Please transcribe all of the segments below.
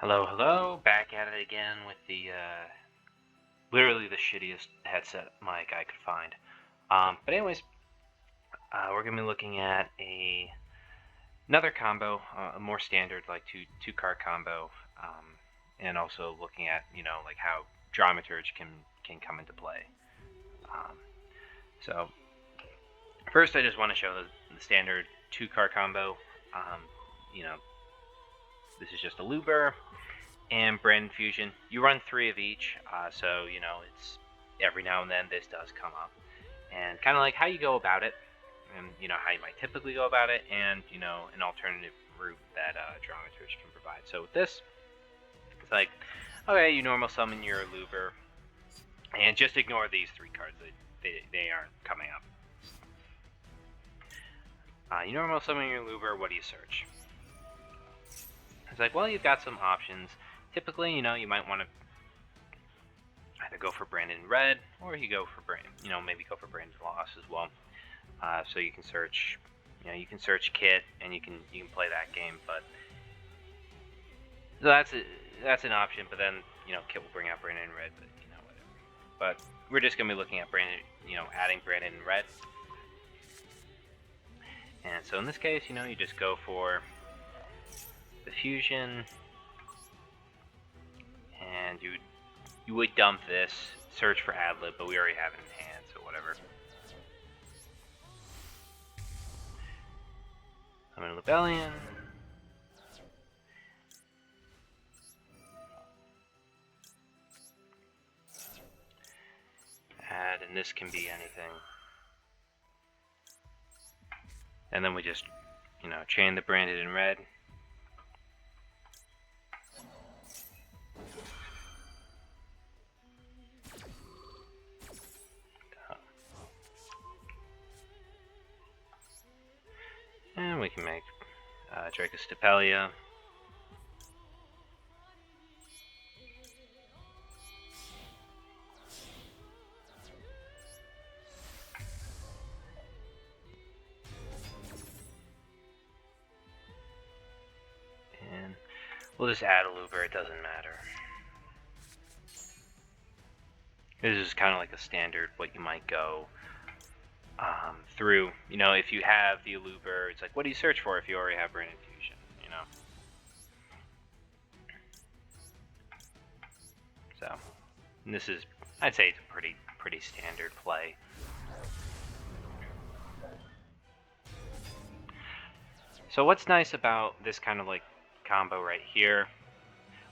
Hello, hello, back at it again with the, literally the shittiest headset mic I could find. But anyways, we're gonna be looking at another combo, a more standard, like two card combo, and also looking at, like how Dramaturge can come into play. So, first I just want to show the standard two card combo. You know, this is just a Luber and Brand Infusion. You run 3 of each, so it's every now and then this does come up, and kind of like how you go about it, and how you might typically go about it, and an alternative route that Dramaturge can provide. So with this, it's like, okay, you normal summon your Luber, and just ignore these 3 cards. They aren't coming up. You normal summon your Luber. What do you search? It's like, well, you've got some options. Typically, you might want to either go for Branded in Red, or you go for maybe go for Branded Loss as well. So you can search, you can search Kit, and you can play that game. But so that's an option. But then Kit will bring out Branded in Red, but whatever. But we're just gonna be looking at Branded, adding Branded in Red. And so in this case, you just go for the fusion, and you would dump this, search for Adlib, but we already have it in hand, so whatever. I'm in Rebellion. Add, and this can be anything. And then we just, chain the Branded in Red. And we can make Despia. And we'll just add a Luber, it doesn't matter. This is kind of like a standard, what you might go through. If you have the Luber, it's like, what do you search for if you already have Brain Infusion, So, and this is, I'd say it's a pretty standard play. So what's nice about this kind of like combo right here?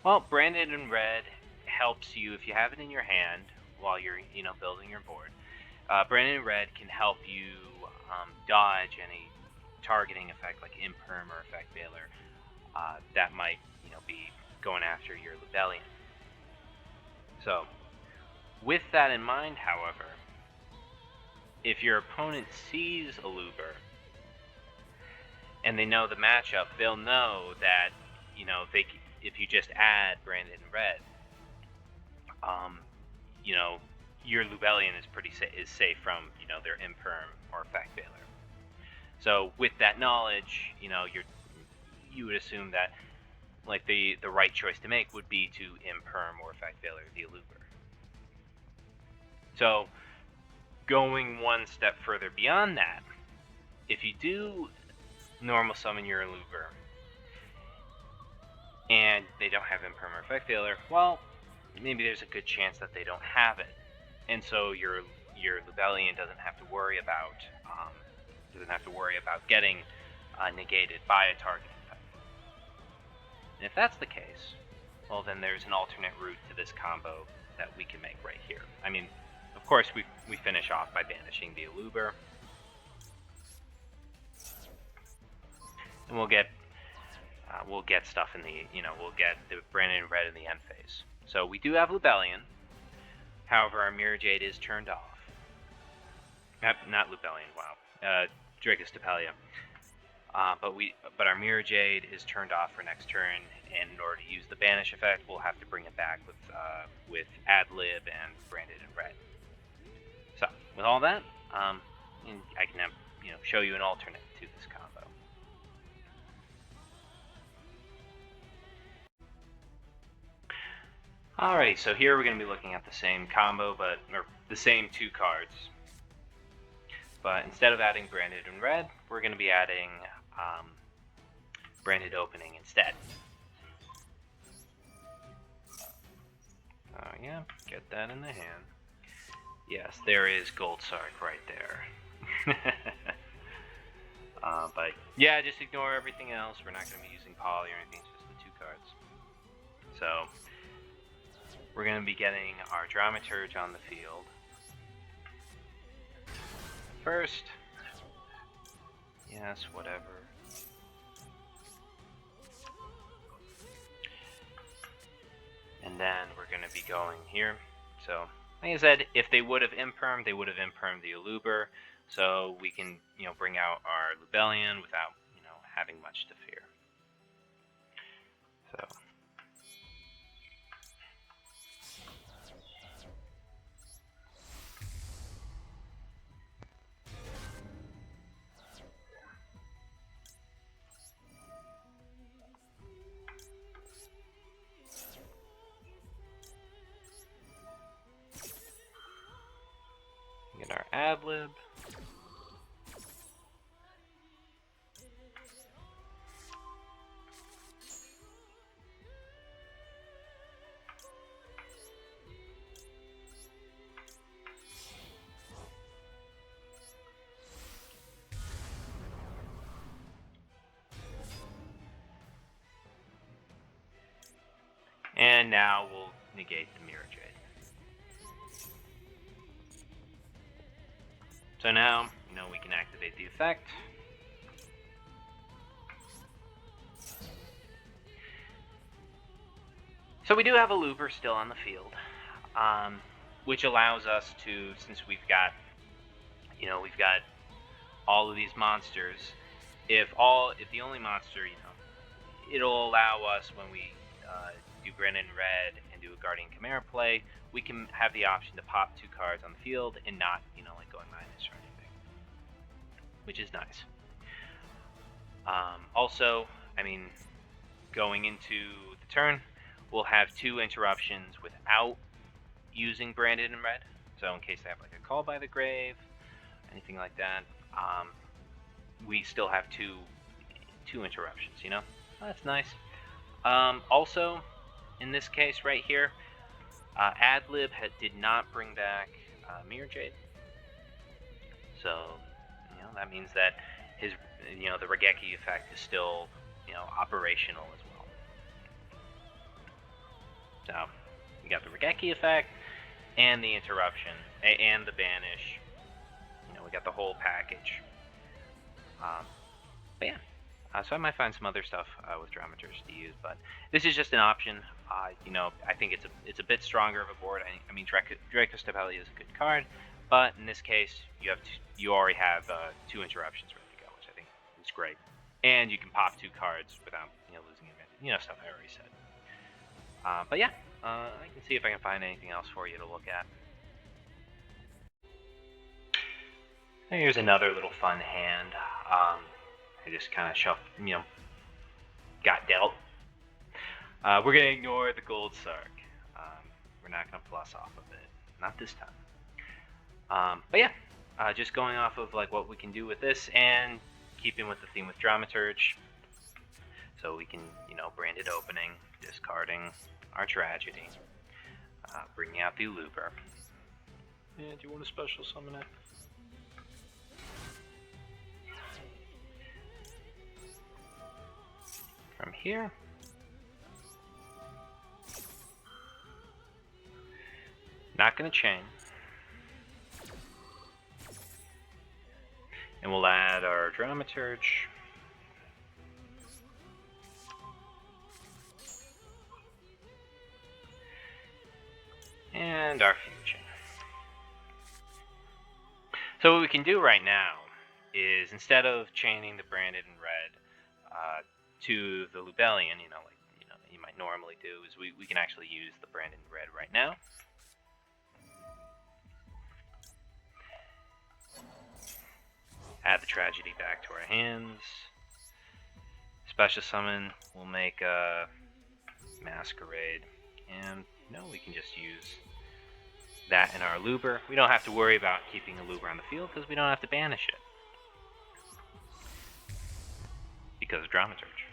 Well, Branded in Red helps you if you have it in your hand while you're building your board. Branded in Red can help you dodge any targeting effect like Imperm or Effect Veiler that might be going after your Rebellion. So with that in mind, however, if your opponent sees a Luber and they know the matchup, they'll know that if you just add Branded in Red, your Rebellion is safe from their Imperm or Effect Veiler. So with that knowledge, you would assume that like the right choice to make would be to Imperm or Effect Veiler the Luber. So going one step further beyond that, if you do normal summon your Luber and they don't have Imperm or Effect Veiler, well, maybe there's a good chance that they don't have it, and so your Rebellion doesn't have to worry about getting negated by a target effect. And if that's the case, well, then there's an alternate route to this combo that we can make right here. I mean, of course, we finish off by banishing the Luber, and we'll get stuff in the we'll get the Branded in Red in the end phase. So we do have Rebellion. However, our Mirror Jade is turned off. Not Rebellion, wow. Despia. But our Mirror Jade is turned off for next turn, and in order to use the banish effect, we'll have to bring it back with Adlib and Branded in Red. So with all that, I can show you an alternate to this combo. Alright, so here we're going to be looking at the same combo, or the same 2 cards. But instead of adding Branded in red, we're going to be adding Branded Opening instead. Oh yeah, get that in the hand. Yes, there is Gold Sark right there. But yeah, just ignore everything else. We're not going to be using Poly or anything, it's just the 2 cards. So we're going to be getting our Dramaturge on the field first. Yes, whatever. And then we're going to be going here. So, like I said, if they would have impermed, they would have impermed the Aluber. So we can, bring out our Lubellion without, having much to fear. So. Get our ad-lib. And now we'll negate the Mirror Jade. So now, we can activate the effect. So we do have a Looper still on the field, which allows us to, since we've got all of these monsters, if the only monster, it'll allow us when we do Branded in red and do a Guardian Chimera play, we can have the option to pop 2 cards on the field and not, like going minus or anything, which is nice. Also, going into the turn, we'll have 2 interruptions without using Branded in red. So in case they have like a Call by the Grave, anything like that, we still have two interruptions. That's nice. Also, in this case right here, Adlib did not bring back Mirror Jade. So, that means that his, the Regeki effect is still, operational as well. So, you got the Regeki effect, and the interruption, and the banish. We got the whole package. But yeah. So I might find some other stuff with Dramaturge to use, but this is just an option. I think it's a bit stronger of a board. Draco Stapelli is a good card, but in this case, you already have 2 interruptions ready to go, which I think is great. And you can pop 2 cards without losing advantage. Stuff I already said. But yeah, I can see if I can find anything else for you to look at. Here's another little fun hand. I just kind of shuffled, got dealt. We're going to ignore the Gold Sark. We're not going to plus off of it. Not this time. But yeah, just going off of like what we can do with this and keeping with the theme with Dramaturge. So we can, Branded Opening, discarding our Tragedy, bringing out the Looper. Yeah, do you want to special summon it? From here, not going to chain, and we'll add our Dramaturge, and our Fusion. So what we can do right now is, instead of chaining the Branded in red to the Lubellion, you might normally do, is we can actually use the Branded in red right now. Add the Tragedy back to our hands. Special summon, we'll make a Masquerade, and we can just use that in our Luber. We don't have to worry about keeping a Luber on the field because we don't have to banish it. Because of Dramaturge.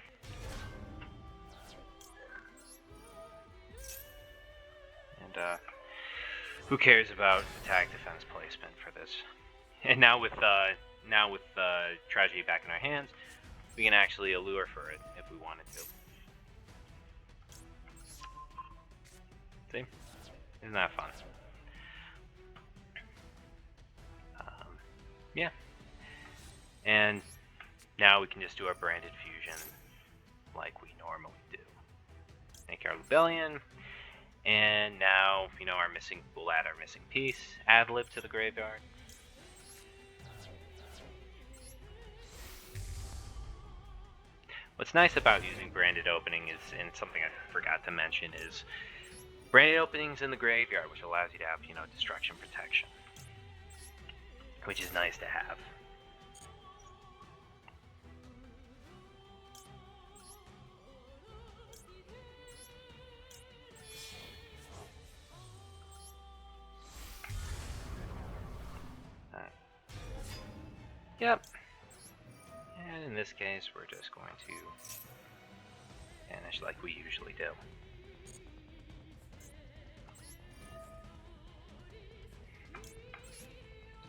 And who cares about attack defense placement for this? And now with Tragedy back in our hands, we can actually allure for it if we wanted to. See? Isn't that fun? Yeah. And now we can just do our branded fusion like we normally do. Make our Rebellion, and now, we'll add our missing piece, ad lib to the graveyard. What's nice about using branded opening is, and something I forgot to mention, is branded openings in the graveyard, which allows you to have, destruction protection, which is nice to have. Yep. And in this case, we're just going to banish like we usually do.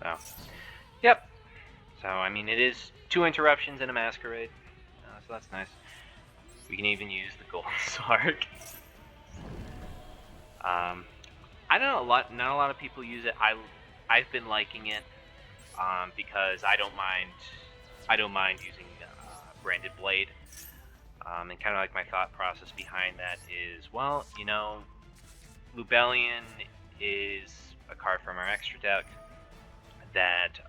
So, yep. So, it is 2 interruptions and a masquerade. So that's nice. We can even use the gold Sark. I don't know, not a lot of people use it. I've been liking it because I don't mind using branded blade. And kind of like my thought process behind that is, well, Lubellion is a card from our extra deck that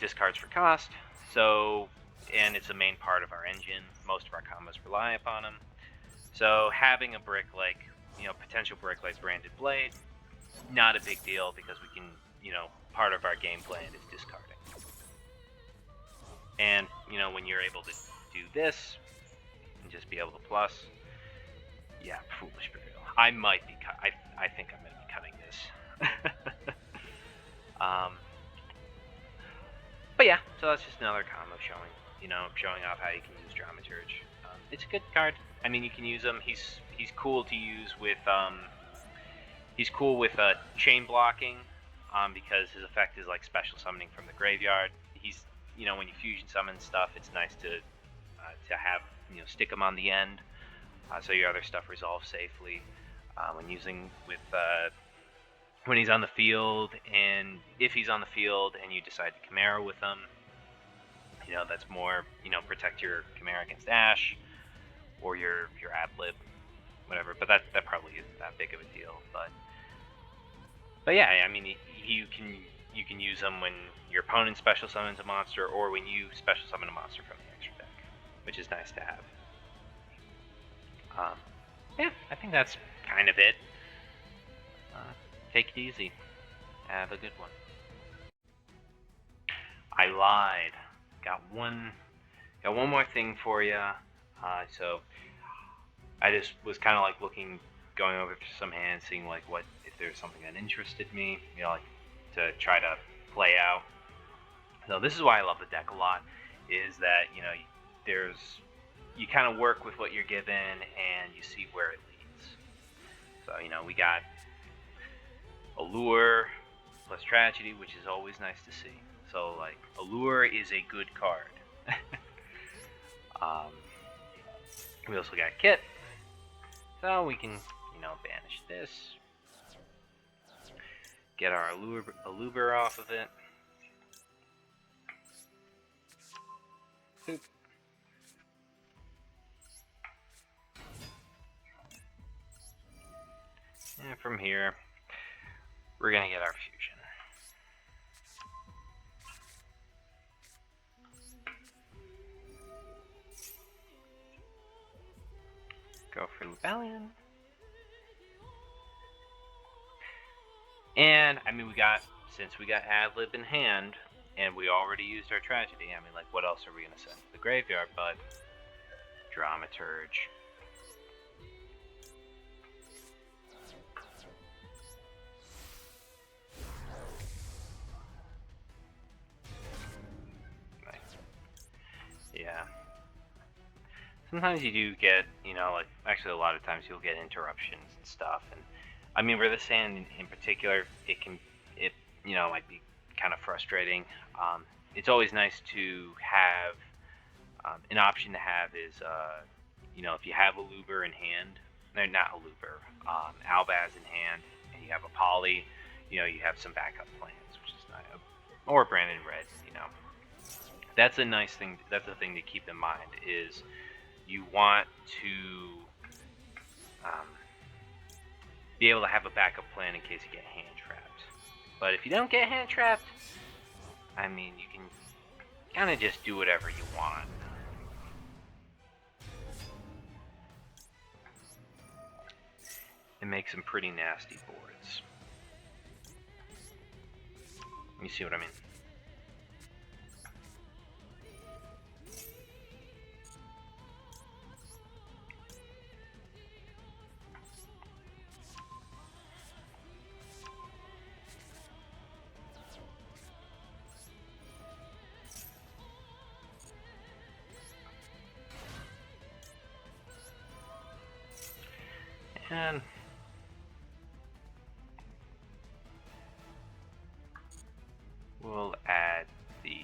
discards for cost. So, and it's a main part of our engine. Most of our combos rely upon them. So having a brick like, potential brick like branded blade, not a big deal because we can, part of our game plan is discarding. And, when you're able to do this and just be able to plus, yeah, Foolish Burial. I might be I think I'm going to be cutting this. But yeah, so that's just another combo showing off how you can use Dramaturge. It's a good card. You can use him. He's cool to use with chain blocking, because his effect is like special summoning from the graveyard. He's when you fusion summon stuff, it's nice to have stick him on the end, so your other stuff resolves safely. When he's on the field, and if he's on the field and you decide to Chimera with him, that's more protect your Chimera against Ash or your ad lib, whatever. But that probably isn't that big of a deal. But yeah, you can use them when your opponent special summons a monster, or when you special summon a monster from the extra deck, which is nice to have. Yeah, I think that's kind of it. Take it easy. Have a good one. I lied. Got one more thing for you. So I just was kind of like going over some hands, seeing like what if there's something that interested me, like to try to play out. So this is why I love the deck a lot, is that you kind of work with what you're given and you see where it leads. So we got Allure plus Tragedy, which is always nice to see. So like Allure is a good card. We also got Kit, so we can banish this, get our Allure off of it. Boop. And from here, we're going to get our fusion. Go for Rebellion. And, since we got Adlib in hand, and we already used our Tragedy, what else are we going to send to the graveyard but Dramaturge? Yeah. Sometimes you do get, like, actually a lot of times you'll get interruptions and stuff. And I mean, for the sand in particular, it, might be kind of frustrating. It's always nice to have, an option to have is, if you have a Luber in hand, no, not a Luber, Albaz in hand, and you have a Poly, you have some backup plans, which is nice. Or Brandon Red, That's a nice thing, that's a thing to keep in mind, is you want to be able to have a backup plan in case you get hand trapped. But if you don't get hand trapped, I mean, you can kind of just do whatever you want. And make some pretty nasty boards. You see what I mean? And we'll add the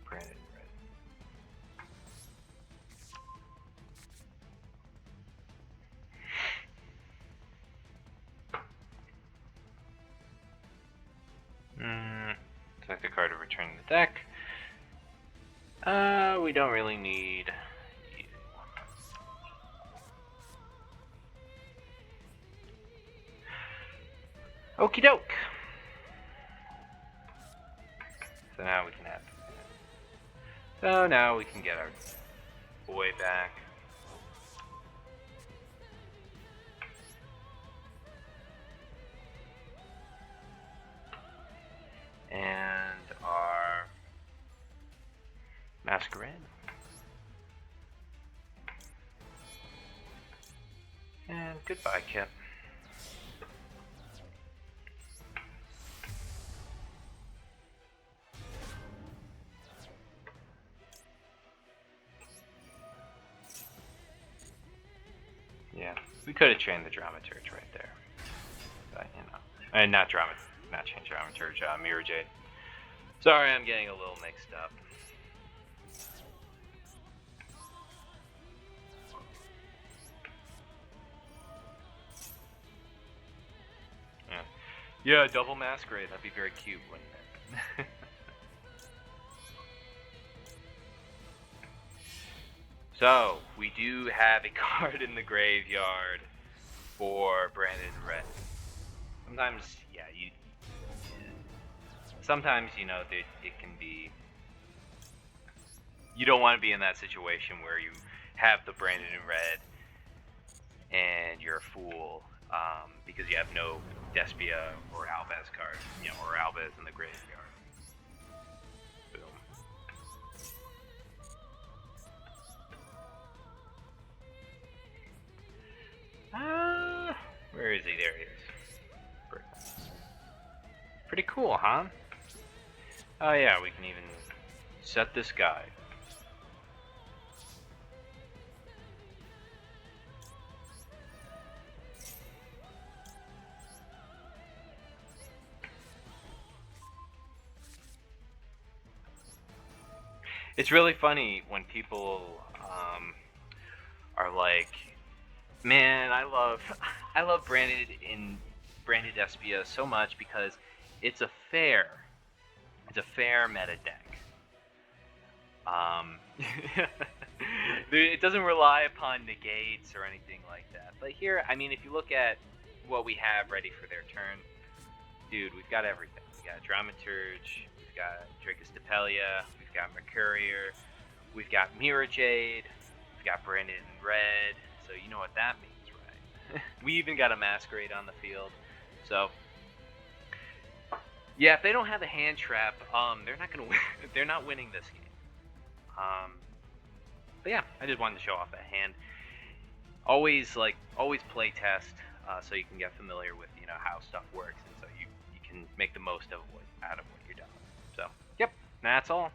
Brandon Red. Select the card to return the deck. We don't really need you. Okie doke. So now we can have. So now we can get our boy back. And our Masquerade. And goodbye, Kip. Yeah, we could have trained the Dramaturge right there. But, not change Dramaturge, Mirror Jade. Sorry, I'm getting a little mixed up. Yeah, double Masquerade, that'd be very cute, wouldn't it? So, we do have a card in the graveyard for Brandon Red. Sometimes, yeah, sometimes, it can be, you don't want to be in that situation where you have the Brandon Red and you're a fool, because you have no Despia or Albaz card, or Albaz in the graveyard. Boom. Where is he? There he is. Pretty cool, huh? Oh yeah, we can even set this guy. It's really funny when people are like, man, I love Branded Despia so much because it's a fair meta deck. It doesn't rely upon negates or anything like that. But here, I mean, if you look at what we have ready for their turn, dude, we've got everything. We got Dramaturge, we've got Dracus Depelia, we've got Mercurier, we've got Mirror Jade, we've got Brandon Red, so you know what that means, right? We even got a Masquerade on the field. So yeah, if they don't have a hand trap, they're not gonna win. They're not winning this game. But yeah, I just wanted to show off that hand. Always play test, so you can get familiar with how stuff works, and so you can make the most out of what you're doing. So, yep, that's all.